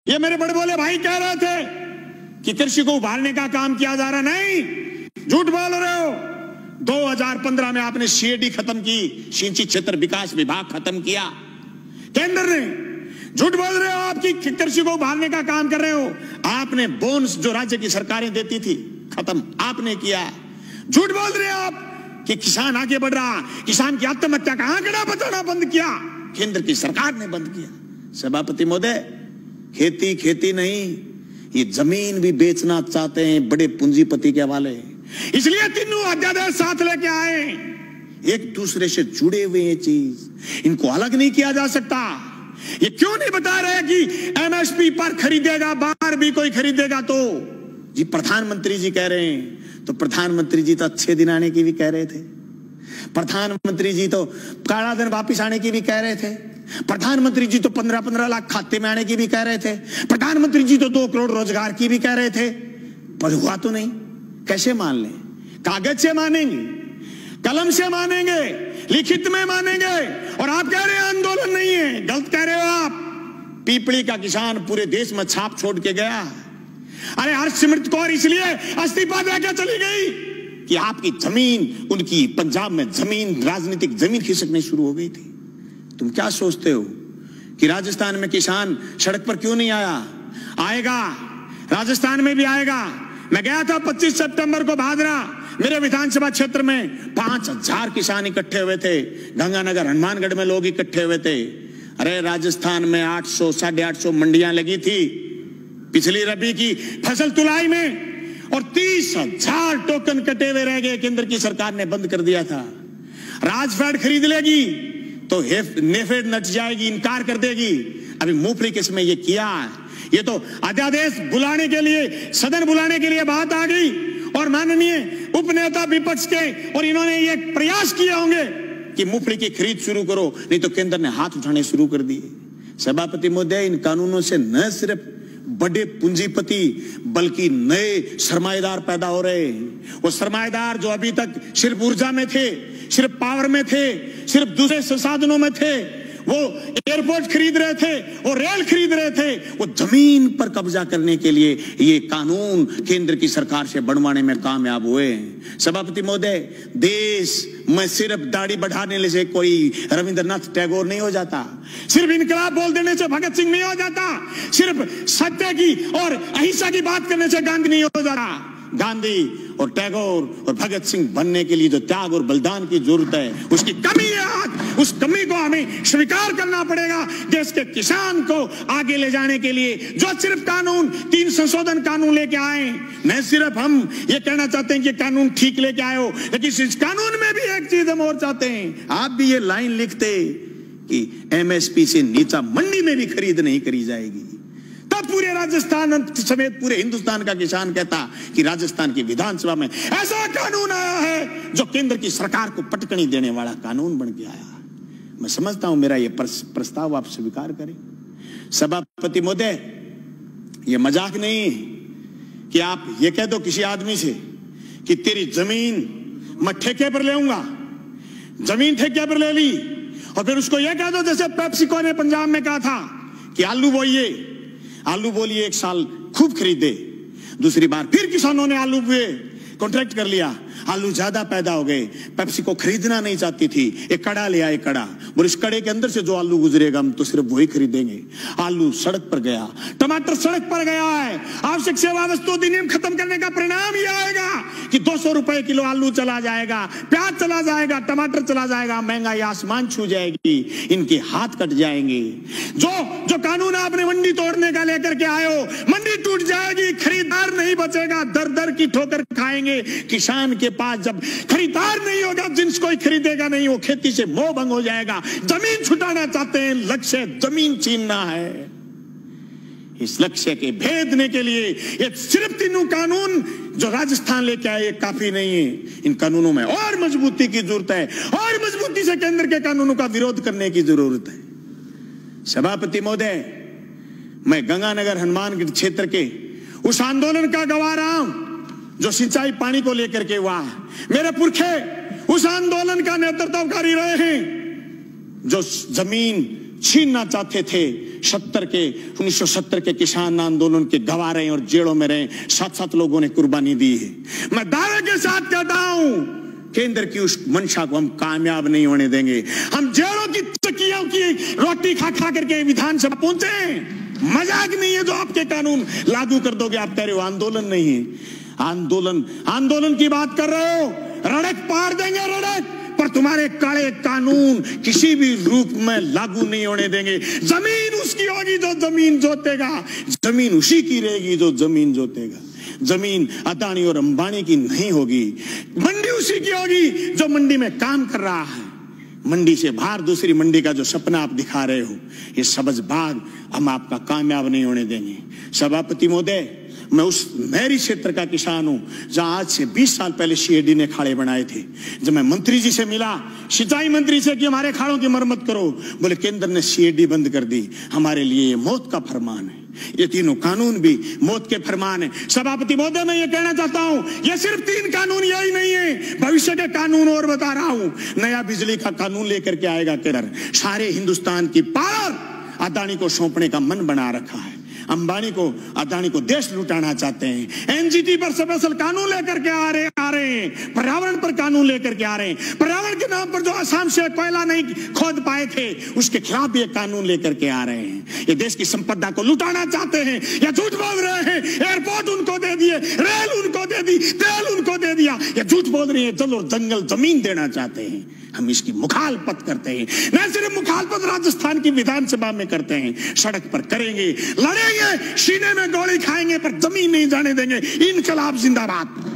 ये मेरे बड़े बोले भाई कह रहे थे कि कृषि को उभारने का काम किया जा रहा, नहीं, झूठ बोल रहे हो। 2015 में आपने सीएडी खत्म की, सिंचित क्षेत्र विकास विभाग खत्म किया केंद्र ने। झूठ बोल रहे हो आप कि कृषि को उभारने का काम कर रहे हो। आपने बोनस जो राज्य की सरकारें देती थी खत्म आपने किया। झूठ बोल रहे हो आप कि किसान आगे बढ़ रहा, किसान की आत्महत्या का आंकड़ा बताना बंद किया केंद्र की सरकार ने बंद किया। सभापति महोदय, खेती खेती नहीं, ये जमीन भी बेचना चाहते हैं बड़े पूंजीपति के हवाले, इसलिए तीनों अध्यादेश साथ लेके आए। एक दूसरे से जुड़े हुए ये चीज, इनको अलग नहीं किया जा सकता। ये क्यों नहीं बता रहे कि एमएसपी पर खरीदेगा, बाहर भी कोई खरीदेगा तो जी प्रधानमंत्री जी कह रहे हैं, तो प्रधानमंत्री जी तो अच्छे दिन आने की भी कह रहे थे, प्रधानमंत्री जी तो काला धन वापिस आने की भी कह रहे थे, प्रधानमंत्री जी तो 15-15 लाख खाते में आने की भी कह रहे थे, प्रधानमंत्री जी तो 2 करोड़ रोजगार की भी कह रहे थे, पर हुआ तो नहीं। कैसे मान लें? कागज से मानेंगे, कलम से मानेंगे, लिखित में मानेंगे, और आप कह रहे हैं आंदोलन नहीं है। गलत कह रहे हो आप। पीपली का किसान पूरे देश में छाप छोड़ के गया। अरे हरसिमरत कौर इसलिए इस्तीफा देकर चली गई कि आपकी जमीन, उनकी पंजाब में जमीन, राजनीतिक जमीन खिसकनी शुरू हो गई थी। तुम क्या सोचते हो कि राजस्थान में किसान सड़क पर क्यों नहीं आया? आएगा, राजस्थान में भी आएगा। मैं गया था 25 सितंबर को भादरा, मेरे विधानसभा क्षेत्र में 5000 किसान इकट्ठे हुए थे। गंगानगर हनुमानगढ़ में लोग इकट्ठे हुए थे। अरे राजस्थान में 800 850 मंडियां लगी थी पिछली रबी की फसल तुलाई में, और 30,000 टोकन कटे हुए रह गए। केंद्र की सरकार ने बंद कर दिया था। राजफेड खरीद लेगी तो नेफेड नट जाएगी, इनकार कर देगी। अभी मूंगफली किस्म में ये किया, ये तो अध्यादेश बुलाने के लिए, सदन बुलाने के लिए बात आ गई, और माननीय उपनेता विपक्ष के और इन्होंने ये प्रयास किए होंगे कि मूंगफली की खरीद शुरू करो, नहीं तो केंद्र ने हाथ उठाने शुरू कर दिए। सभापति महोदय, इन कानूनों से न सिर्फ बड़े पूंजीपति बल्कि नए सरमाएदार पैदा हो रहे हैं। वो सरमाएदार जो अभी तक सिर्फ ऊर्जा में थे, सिर्फ पावर में थे, सिर्फ दूसरे संसाधनों में थे, वो एयरपोर्ट खरीद रहे थे, वो रेल खरीद रहे थे, वो जमीन पर कब्जा करने के लिए ये कानून केंद्र की सरकार से बनवाने में कामयाब हुए हैं। सभापति महोदय, देश में सिर्फ दाढ़ी बढ़ाने से कोई रविंद्रनाथ टैगोर नहीं हो जाता, सिर्फ इनकलाब बोल देने से भगत सिंह नहीं हो जाता, सिर्फ सत्य की और अहिंसा की बात करने से गांधी नहीं हो जाता। गांधी और टैगोर और भगत सिंह बनने के लिए जो त्याग और बलिदान की जरूरत है, उसकी कमी है आज। उस कमी को हमें स्वीकार करना पड़ेगा। देश के किसान को आगे ले जाने के लिए जो सिर्फ कानून, 3 संशोधन कानून लेके आए, न सिर्फ हम ये कहना चाहते हैं कि कानून ठीक लेके आए हो, लेकिन इस कानून में भी एक चीज हम और चाहते हैं। आप भी ये लाइन लिखते कि एमएसपी से नीचा मंडी में भी खरीद नहीं करी जाएगी, तब पूरे राजस्थान समेत पूरे हिंदुस्तान का किसान कहता कि राजस्थान की विधानसभा में ऐसा कानून आया है जो केंद्र की सरकार को पटकनी देने वाला कानून बन के आया। मैं समझता हूं मेरा ये प्रस्ताव आप स्वीकार करें। सभापति महोदय, ये मजाक नहीं कि आप ये कह दो किसी आदमी से कि तेरी जमीन मैं ठेके पर लेऊंगा, जमीन ठेके पर ले ली, और फिर उसको ये कह दो जैसे पेप्सिको ने पंजाब में कहा था कि आलू बोइए, आलू बोलिए, 1 साल खूब खरीदे, दूसरी बार फिर किसानों ने आलू बोए, कॉन्ट्रैक्ट कर लिया, आलू ज्यादा पैदा हो गए, पेप्सी को खरीदना नहीं चाहती थी, एक कड़ा ले आए, कड़ा, और इस कड़े के अंदर से जो आलू गुजरेगा हम तो सिर्फ वही खरीदेंगे। आलू सड़क पर गया, टमाटर सड़क पर गया है। आवश्यक सेवा वस्तु अधिनियम खत्म करने का परिणाम ये आएगा कि 200 रुपए किलो आलू चला जाएगा, प्याज चला जाएगा, टमाटर चला जाएगा, महंगाई आसमान छू जाएगी, इनके हाथ कट जाएंगे। जो कानून आपने मंडी तोड़ने का लेकर के आए हो, मंडी टूट जाएगी, खरीदार नहीं बचेगा, दर दर की ठोकर खाएंगे। किसान के पास जब खरीदार नहीं होगा, जिन्स कोई खरीदेगा नहीं, वो खेती से मोह भंग हो जाएगा। जमीन छुटाना चाहते हैं, लक्ष्य जमीन छीनना है। इस लक्ष्य के भेदने के लिए ये सिर्फ 3 कानून जो राजस्थान लेके आए काफी नहीं है। इन कानूनों में और मजबूती की जरूरत है, और मजबूती से केंद्र के कानूनों का विरोध करने की जरूरत है। सभापति महोदय, मैं गंगानगर हनुमानगढ़ क्षेत्र के उस आंदोलन का गवाह रहा हूं जो सिंचाई पानी को लेकर के हुआ। मेरे पुरखे उस आंदोलन का नेतृत्वकारी रहे हैं जो जमीन छीनना चाहते थे। 1970 के किसान आंदोलन के गवाह रहे और जेलों में रहे, 7-7 लोगों ने कुर्बानी दी है। मैं दावे के साथ कहता हूं, केंद्र की उस मंशा को हम कामयाब नहीं होने देंगे। हम जेलों की चक्कियों की रोटी खा खा करके विधानसभा पहुंचे। मजाक नहीं है जो आपके कानून लागू कर दोगे। आप कह रहे हो आंदोलन नहीं है, आंदोलन की बात कर रहे हो, रड़क पार देंगे रड़क, पर तुम्हारे काले कानून किसी भी रूप में लागू नहीं होने देंगे। जमीन उसकी होगी जो जमीन जोतेगा, जमीन उसी की रहेगी जो जमीन जोतेगा। जमीन अदानी और अंबानी की नहीं होगी, मंडी उसी की होगी जो मंडी में काम कर रहा है। मंडी से बाहर दूसरी मंडी का जो सपना आप दिखा रहे हो, ये सबज बाग हम आपका कामयाब नहीं होने देंगे। सभापति महोदय, मैं उस मेरी क्षेत्र का किसान हूं जहां आज से 20 साल पहले सीएडी ने खाड़े बनाए थे। जब मैं मंत्री जी से मिला, सिंचाई मंत्री से, कि हमारे खाड़ों की मरम्मत करो, बोले केंद्र ने सीएडी बंद कर दी, हमारे लिए ये मौत का फरमान है। ये तीनों कानून भी मौत के फरमान है। सभापति महोदय, मैं ये कहना चाहता हूं, ये सिर्फ 3 कानून यही नहीं है, भविष्य के कानून और बता रहा हूं। नया बिजली का कानून लेकर के आएगा केंद्र। सारे हिंदुस्तान की पावर अदानी को सौंपने का मन बना रखा है। अंबानी को, अदानी को देश लुटाना चाहते हैं। एनजीटी पर स्पेशल कानून लेकर के आ रहे हैं। पर्यावरण पर कानून लेकर के आ रहे हैं। पर्यावरण के नाम पर जो असम से कोयला नहीं खोद पाए थे, उसके खिलाफ भी एक कानून लेकर के आ रहे हैं। ये देश की संपदा को लुटाना चाहते हैं या झूठ बोल रहे हैं। एयरपोर्ट उनको दे दिए, रेल उनको दे दी, तेल उनको दे दिया, या झूठ बोल रहे हैं जल और जंगल जमीन देना चाहते हैं। हम इसकी मुखालफत करते हैं। न सिर्फ मुखालफत राजस्थान की विधानसभा में करते हैं, सड़क पर करेंगे, लड़ेंगे, सीने में गोली खाएंगे, पर जमीन नहीं जाने देंगे। इनकलाब जिंदाबाद।